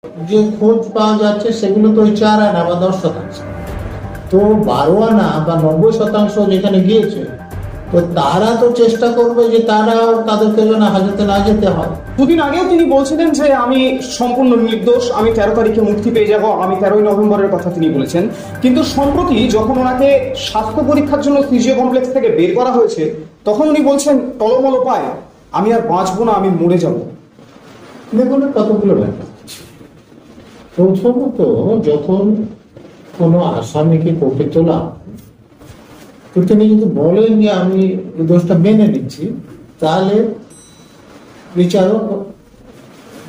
যে খোঁজ পাওয়া যাচ্ছে সেগুলো তো ওই 4 আনা বা 10%। তো 12 আনা বা 90% যেখানে গিয়েছে, তো তারা তো চেষ্টা করবে যে তাদেরকে যেন হাজতে না যেতে হয়। দুদিন আগেও তিনি বলছিলেন যে আমি সম্পূর্ণ নির্দোষ, আমি 13 তারিখে মুক্তি পেয়ে যাব, আমি 13ই নভেম্বরের কথা তিনি বলেছেন। কিন্তু সম্প্রতি যখন ওনাকে স্বাস্থ্য পরীক্ষার জন্য সিজিও কমপ্লেক্স থেকে বের করা হয়েছে, তখন উনি বলছেন টলমল পায়, আমি আর বাঁচবো না, আমি মরে যাব। দেখুন কতগুলো ব্যাপার। প্রথমত, যখন কোনো আসামিকে কোর্টে তোলা, তো তিনি যদি বলেন যে আমি দোষটা মেনে নিচ্ছি, তাহলে বিচারক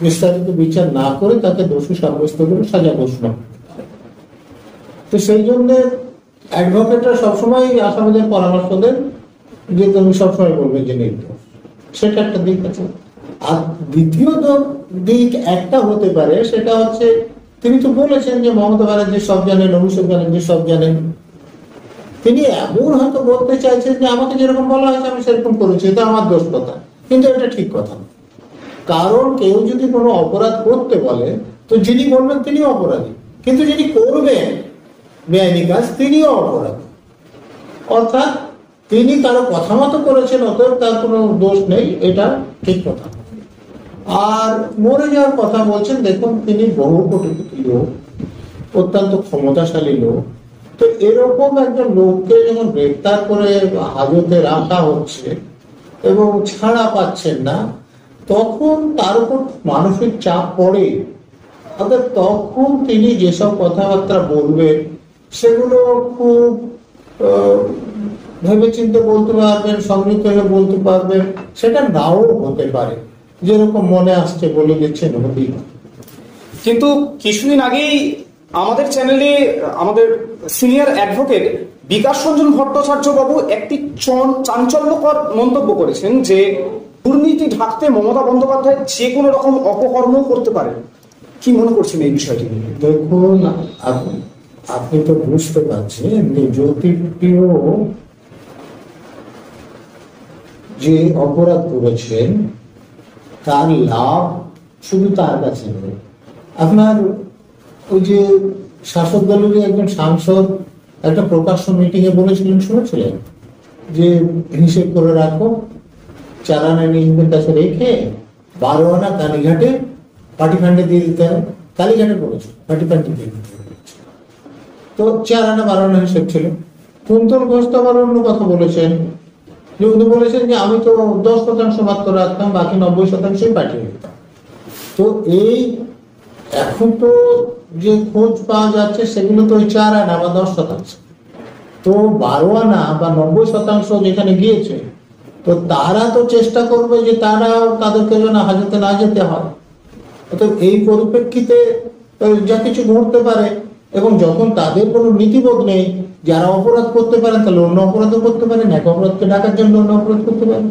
বিস্তারিত বিচার না করে তাকে দোষী সাব্যস্ত করে সাজা ঘোষণা। তো সেই জন্য অ্যাডভোকেটরা সবসময় আসামিদের পরামর্শ দেন যে তুমি সবসময় বলবে যে নির্দোষ। সেটা একটা দিক আছে। আর দ্বিতীয়ত দিক একটা হতে পারে, সেটা হচ্ছে তিনি তো বলেছেন যে মমতা ব্যানার্জি সব জানেন, অভিষেক ব্যানার্জি সব জানেন। তিনি এমন হয়তো বলতে চাইছেন যে আমাকে যেরকম বলা হয়েছে আমি সেরকম করেছি, এটা আমার দোষ কথা। কিন্তু এটা ঠিক কথা না। কারণ কেউ যদি কোনো অপরাধ করতে বলে, তো যিনি বলবেন তিনিও অপরাধী, কিন্তু যিনি করবেন বেআইনি কাজ তিনিও অপরাধী। অর্থাৎ তিনি কারো কথা মতো করেছেন, অতএব তার কোনো দোষ নেই, এটা ঠিক কথা। আর মরে যাওয়ার কথা বলছেন, দেখুন তিনি বহু কোটিপতি লোক, অত্যন্ত ক্ষমতাশালী লোক। তো এরকম একজন লোককে যখন গ্রেফতার করে হাজতে রাখা হচ্ছে এবং ছাড়া পাচ্ছেন না, তখন তার উপর মানসিক চাপ পড়ে। তখন তিনি যেসব কথাবার্তা বলবেন সেগুলো খুব ভেবেচিন্তে বলতে পারবেন, সংযত হয়ে বলতে পারবেন, সেটা নাও হতে পারে, যেরকম মনে আসছে বলে দিচ্ছেন হতেই। কিন্তু কিছুদিন আগেই আমাদের চ্যানেলে আমাদের সিনিয়র অ্যাডভোকেট বিকাশ রঞ্জন ভট্টাচার্য বাবু একটি চাঞ্চল্যকর মন্তব্য করেছেন যে দুর্নীতি ঢাকতে মমতা বন্দ্যোপাধ্যায় যে কোনো রকম অপকর্ম করতে পারেন। কি মনে করছেন এই বিষয়টি? দেখুন, আপনি তো বুঝতে পারছেন যে জ্যোতিপ্রিয় যে অপরাধ করেছেন তার লাভ শুধু তার কাছে নেই। আপনার ওই যে শাসক দলের একজন সাংসদ একটা প্রকাশ্য মিটিং এ বলেছিলেন, শুনেছিলেন যে হিসেব করে রাখো, 4 আনা নিজেদের কাছে রেখে 12 আনা কালীঘাটে পার্টি ফান্ডে দিয়ে দিতে হবে। কালীঘাটে বলেছে পার্টি ফান্ডে দিয়ে দিতে হবে। তো 4 আনা 12 আনা হিসেব ছিল। কুন্তল ঘোষ তো আবার অন্য কথা বলেছেন, যে উনি বলেছেন যে আমি তো 10% মাত্র রাখতাম, বাকি 90%ই পাঠিয়ে দিতাম। তো এই এখন তো যে খোঁজ পাওয়া যাচ্ছে সেগুলো তো ওই 4 আনা বা 10%। তো 12 আনা বা 90% যেখানে গিয়েছে, তো তারা তো চেষ্টা করবে যে তাদেরকে যেন হাজতে না যেতে হয়। তো এই পরিপ্রেক্ষিতে যা কিছু ঘটতে পারে, এবং যখন তাদের কোনো নীতিবোধ নেই, যারা অপরাধ করতে পারেন তাহলে অন্য অপরাধও করতে পারেন, এক অপরাধকে ঢাকার জন্য অন্য অপরাধ করতে পারেন।